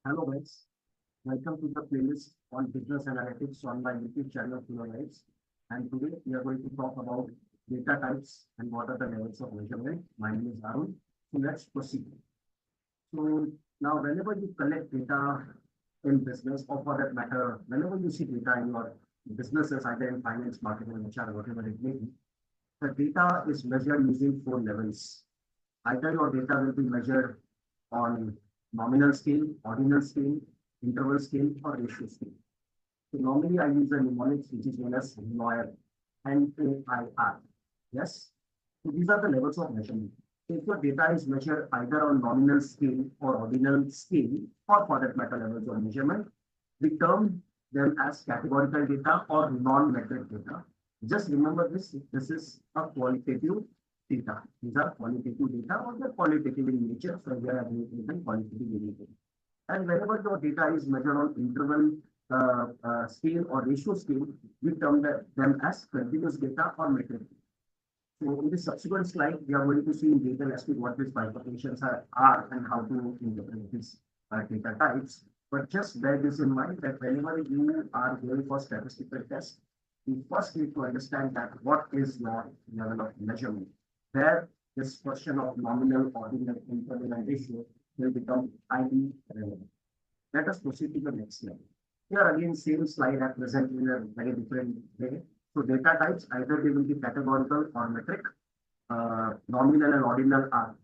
Hello guys, welcome to the playlist on business analytics on my YouTube channel Guys. And today we are going to talk about data types and what are the levels of measurement. My name is Arun. So let's proceed. So now whenever you collect data in business or for that matter, whenever you see data in your businesses, either in finance, marketing, HR, whatever it may be, the data is measured using four levels. Either your data will be measured on nominal scale, ordinal scale, interval scale, or ratio scale. So normally I use a mnemonics which is known as NOIR, NAIR. Yes. So these are the levels of measurement. So if your data is measured either on nominal scale or ordinal scale, or for that matter levels of measurement, we term them as categorical data or non-metric data. Just remember this, this is a qualitative data. These are qualitative data or they're qualitative in nature, so they are qualitative in nature. And whenever your data is measured on interval scale or ratio scale, we term them as continuous data or metric. So in the subsequent slide, we are going to see in detail as to what these bifurcations are and how to interpret these data types. But just bear this in mind that whenever you are going for statistical test, you first need to understand that what is your level of measurement. There, this question of nominal, ordinal, interval, and ratio will become highly relevant. Let us proceed to the next slide. Here again, same slide I present in a very different way. So data types, either they will be categorical or metric. Nominal and ordinal are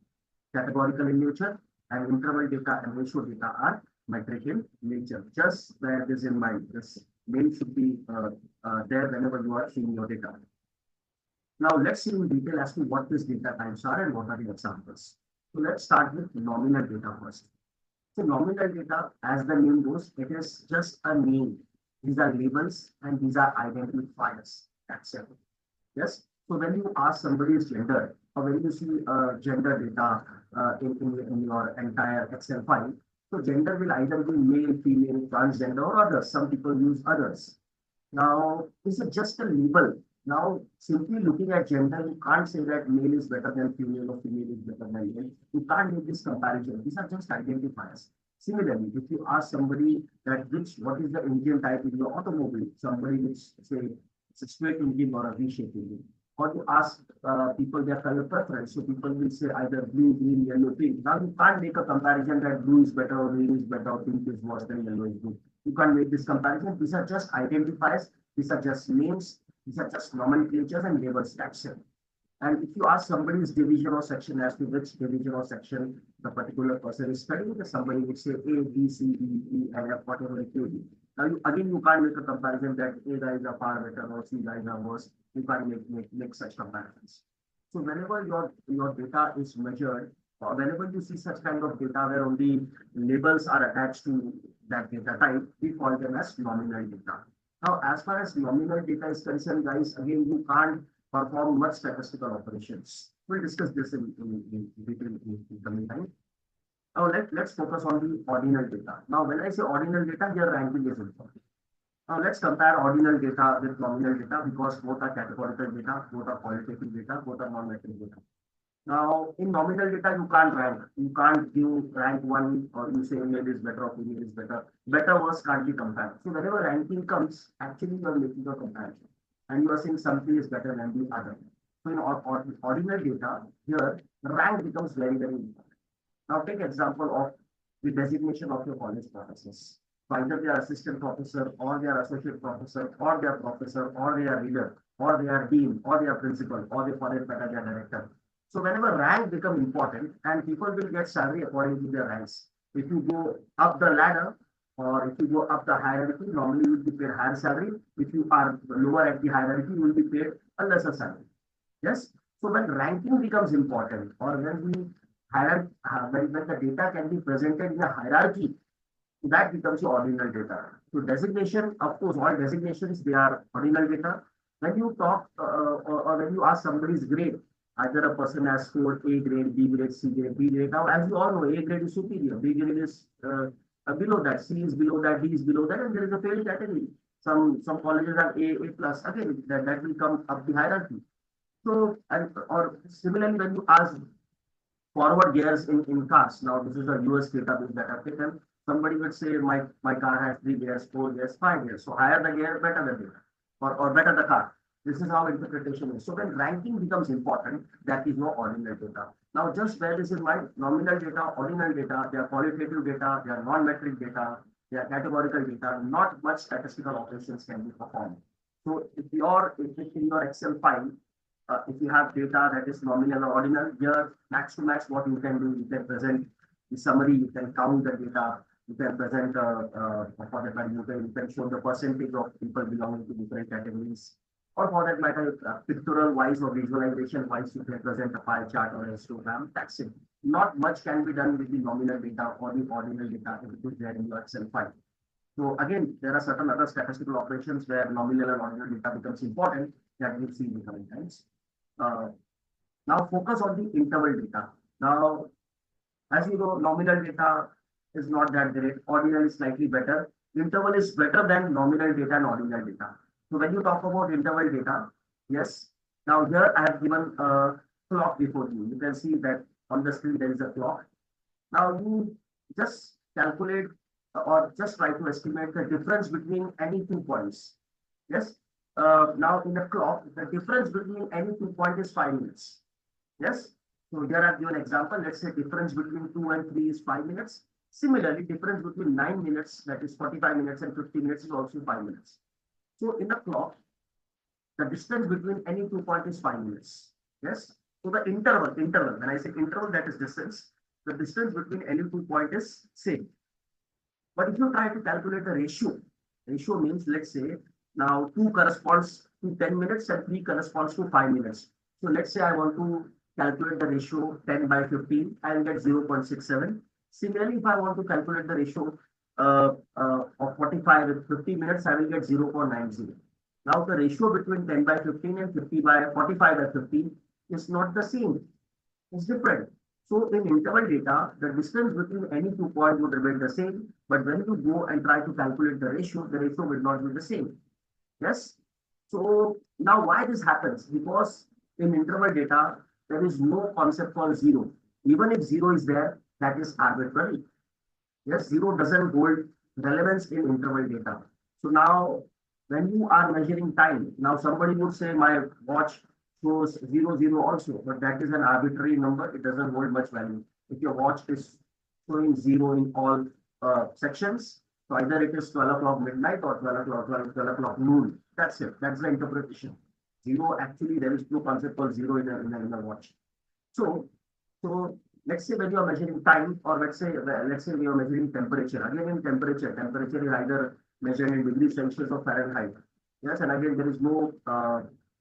categorical in nature, and interval data and ratio data are metric in nature. Just bear this in mind. This name should be there whenever you are seeing your data. Now let's see in detail as to what these data types are and what are the examples. So let's start with nominal data first. So nominal data, as the name goes, it is just a name. These are labels and these are identifiers. That's it. Yes. So when you ask somebody's gender, or when you see gender data in your entire Excel file, so gender will either be male, female, transgender, or others. Some people use others. Now, this is just a label. Now, simply looking at gender, you can't say that male is better than female or female is better than male. You can't make this comparison. These are just identifiers. Similarly, if you ask somebody that what is the engine type in your automobile, somebody which say it's a straight engine or a V-shaped engine, or to ask people their color preference, so people will say either blue, green, yellow, pink. Now you can't make a comparison that blue is better or green is better or pink is worse than yellow is good. You can't make this comparison. These are just identifiers. These are just names. These are just nomenclatures and labels. That's it. And if you ask somebody's division or section as to which division or section the particular person is studying, somebody would say A, B, C, D, E, and F, whatever it may be. Now, again, you can't make a comparison that A guys are far better or C guys are worse. You can't make such comparisons. So whenever your data is measured, or whenever you see such kind of data where only labels are attached to that data type, we call them as nominal data. Now, as far as nominal data is concerned, guys, again, you can't perform much statistical operations. We'll discuss this in detail in the meantime. Now, let's focus on the ordinal data. Now, when I say ordinal data, here ranking is important. Now, let's compare ordinal data with nominal data because both are categorical data, both are qualitative data, both are non-metric data. Now, in nominal data, you can't rank. You can't give rank one or you say male is better or female is better. Better, worse can't be compared. So whenever ranking comes, actually you are making a comparison. And you are saying something is better than the other. So in ordinal data, here, rank becomes very, very important. Now take example of the designation of your college professors. So either they are assistant professor, or they are associate professor, or they are professor, or they are leader, or they are dean, or they are principal, or they for that matter, they are director. So whenever rank become important and people will get salary according to their ranks. If you go up the ladder or if you go up the hierarchy, normally you will be paid higher salary. If you are lower at the hierarchy, you will be paid a lesser salary. Yes. So when ranking becomes important or when the when the data can be presented in a hierarchy, that becomes your ordinal data. So designation, of course, all designations, they are ordinal data. When you talk or when you ask somebody's grade, either a person has scored A grade, B grade, C grade, B grade. Now, as you all know, A grade is superior, B grade is below that, C is below that, D is below that, and there is a failed category. Some colleges have A plus. Again, that will come up the hierarchy. So, or similarly, when you ask forward gears in cars, now this is a US database that I've taken. Somebody would say my car has 3 gears, 4 gears, 5 gears. So higher the gear, better the data, or better the car. This is how interpretation is. So when ranking becomes important, that is no ordinal data. Now just bear this in mind, nominal data, ordinal data, they are qualitative data, they are non-metric data, they are categorical data, not much statistical operations can be performed. So if in your Excel file, if you have data that is nominal or ordinal, here max to max what you can do, you can present the summary, you can count the data, you can present for that matter, you can show the percentage of people belonging to different categories, or for that matter, pictorial wise or visualization wise, you can present a pie chart or a histogram. That's it. Not much can be done with the nominal data or the ordinal data if it is there in your Excel file. So again, there are certain other statistical operations where nominal and ordinal data becomes important that we'll see in the coming times. Now focus on the interval data. Now, as you know, nominal data is not that great. Ordinal is slightly better. Interval is better than nominal data and ordinal data. So when you talk about interval data, yes. Now here I have given a clock before you. You can see that on the screen there is a clock. Now you just calculate or just try to estimate the difference between any 2 points. Yes. Now in the clock, the difference between any 2 points is 5 minutes. Yes. So here I've given an example. Let's say difference between 2 and 3 is 5 minutes. Similarly, difference between 9 minutes, that is 45 minutes, and 50 minutes is also 5 minutes. So in the clock, the distance between any 2 points is 5 minutes. Yes. So the interval, when I say interval, that is distance. The distance between any 2 points is same. But if you try to calculate the ratio means, let's say, now 2 corresponds to 10 minutes and 3 corresponds to 5 minutes. So let's say I want to calculate the ratio 10 by 15, I will get 0.67. Similarly, if I want to calculate the ratio of 45 with 50 minutes, I will get 0.90. Now the ratio between 10 by 15 and 50 by 45 by 50 is not the same. It's different. So in interval data, the distance between any 2 points would remain the same, but when you go and try to calculate the ratio will not be the same. Yes. So now why this happens? Because in interval data, there is no concept called zero. Even if zero is there, that is arbitrary. Yes, zero doesn't hold relevance in interval data. So now when you are measuring time, now somebody would say my watch shows 00 also, but that is an arbitrary number. It doesn't hold much value. If your watch is showing 0 in all sections, so either it is 12 o'clock midnight or 12 o'clock noon. That's it. That's the interpretation. Zero, actually, there is no concept called zero in a watch. So let's say when you are measuring time, or let's say we are measuring temperature. Again, in temperature is either measured in degrees Celsius or Fahrenheit. Yes, and again, there is no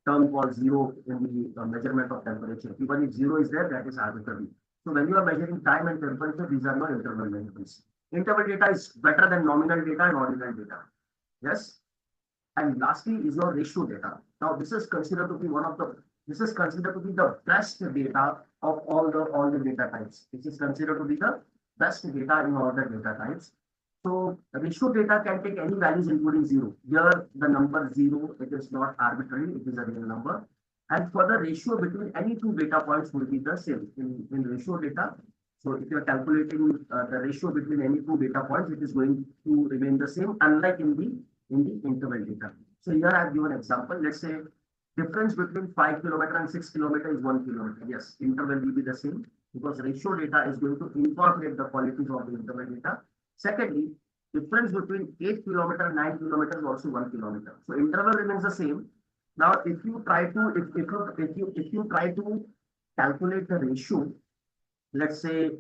term called zero in the measurement of temperature. Even if zero is there, that is arbitrary. So when you are measuring time and temperature, these are not interval measurements. Interval data is better than nominal data and ordinal data. Yes. And lastly is your ratio data. Now this is considered to be the best data of all the data types. This is considered to be the best data in all the data types. So ratio data can take any values including 0. Here the number 0, it is not arbitrary, it is a real number. And for the ratio between any 2 data points will be the same in ratio data. So if you are calculating the ratio between any 2 data points, it is going to remain the same, unlike in the interval data. So here I have given an example. Let's say difference between 5 kilometer and 6 kilometer is 1 kilometer. Yes, interval will be the same because ratio data is going to incorporate the qualities of the interval data. Secondly, difference between 8 kilometer and 9 kilometer is also 1 kilometer. So interval remains the same. Now, if you try to calculate the ratio, let's say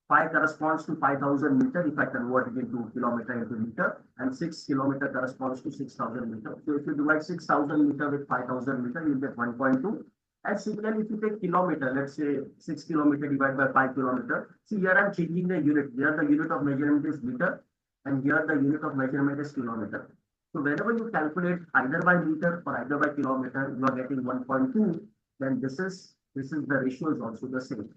5 corresponds to 5,000 meter if I convert it into kilometer into meter, and 6 kilometer corresponds to 6,000 meter. So if you divide 6,000 meter with 5,000 meter, you get 1.2. And similarly, if you take kilometer, let's say 6 kilometer divided by 5 kilometer. See, here I'm changing the unit. Here the unit of measurement is meter, and here the unit of measurement is kilometer. So whenever you calculate either by meter or either by kilometer, you are getting 1.2. Then this is the ratio is also the same.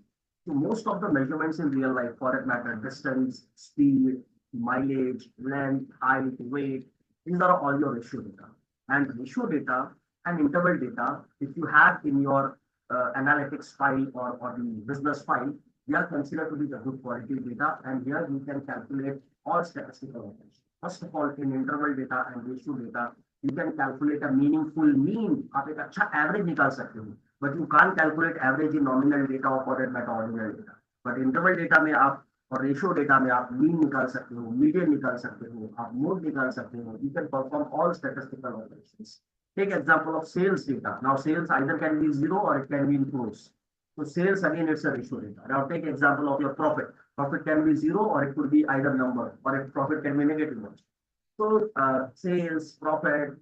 So most of the measurements in real life, for that matter, distance, speed, mileage, length, height, weight, these are all your ratio data. And ratio data and interval data, if you have in your analytics file or the business file, they are considered to be the good quality data, and here you can calculate all statistical operations. First of all, in interval data and ratio data, you can calculate a meaningful mean. आप एक अच्छा average निकाल सकते हो, but you can't calculate average in nominal data or meta ordinal data. But interval data में आप और ratio data में आप मीन निकाल सकते हो, मीडियन निकाल सकते हो, आप मोड निकाल सकते हो. You can perform all statistical operations. Take example of sales data. Now sales either can be zero or it can be in crores. So sales again it's a ratio data. Now take example of your profit. Profit can be zero or it could be either number, or if profit can be negative one. So sales, profit,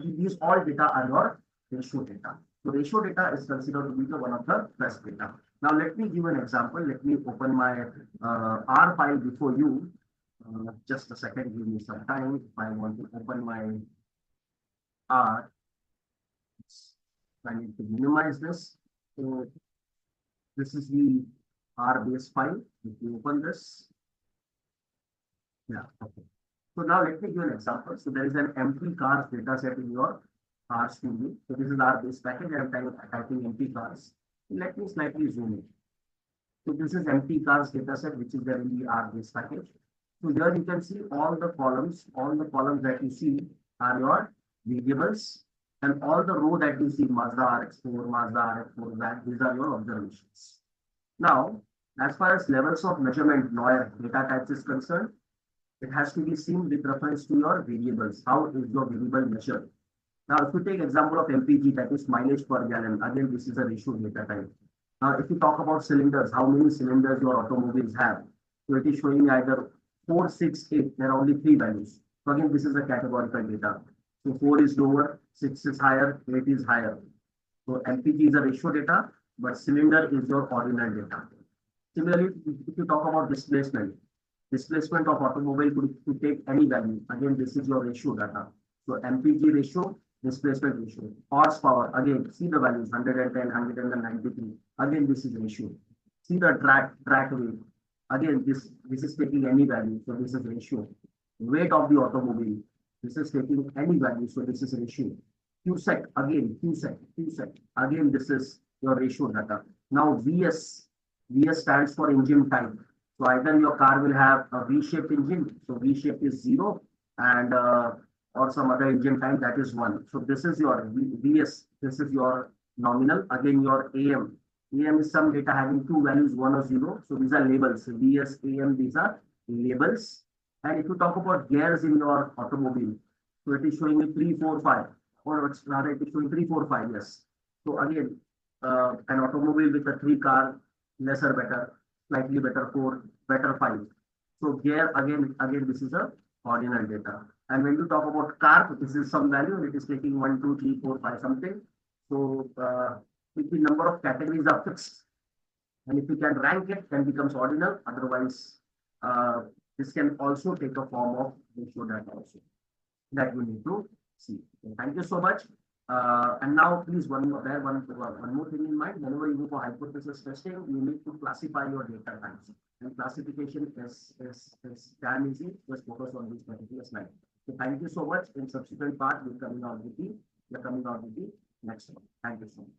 these all data are your ratio data. So ratio data is considered to be one of the best data. Now let me give an example. Let me open my R file before you. Just a second, give me some time. I want to open my R. I need to minimize this. So this is the R base file. Let me open this. Yeah, okay. So now let me give an example. So there is an empty cars data set in your R studio. So this is our base package. I'm typing empty cars. Let me slightly zoom in. So this is empty cars data set, which is there in the R base package. So here you can see all the columns that you see are your variables, and all the row that you see, Mazda RX4, Mazda RX4, that these are your observations. Now, as far as levels of measurement lawyer data types is concerned, it has to be seen with reference to your variables. How is your variable measured? Now, if you take example of MPG, that is mileage per gallon, again, this is a ratio data type. Now, if you talk about cylinders, how many cylinders your automobiles have? So it is showing either 4, 6, 8. There are only 3 values. So again, this is a categorical data. So 4 is lower, 6 is higher, 8 is higher. So MPG is a ratio data, but cylinder is your ordinal data. Similarly, if you talk about displacement of automobile could take any value. Again, this is your ratio data. So MPG ratio, displacement ratio. Horsepower, again, see the values, 110, 193. Again, this is ratio. See the track weight. Again, this is taking any value, so this is ratio. Weight of the automobile, this is taking any value, so this is ratio. Q-sec, again, Q-sec. Again, this is your ratio data. Now, VS stands for engine type. So either your car will have a V-shaped engine, so V-shape is 0, and or some other engine type, that is 1. So this is your VS, this is your nominal. Again, your AM. AM is some data having 2 values, 1 or 0. So these are labels. So VS, AM, these are labels. And if you talk about gears in your automobile, so it is showing me 3, 4, 5. Or it's rather, it is showing 3, 4, 5, yes. So again, an automobile with a 3 car, lesser better, slightly better 4, better 5. So gear, again, this is a ordinal data. And when you talk about car, this is some value, it is taking 1, 2, 3, 4, 5 something. So if the number of categories are fixed, and if you can rank it, then becomes ordinal. Otherwise, this can also take a form of ratio data also that you need to see. So thank you so much. And now, please, one more thing in mind. Whenever you go for hypothesis testing, you need to classify your data types. And classification is damn easy. Just focus on this particular slide. So thank you so much. In subsequent part, we're coming out with the next one. Thank you so much.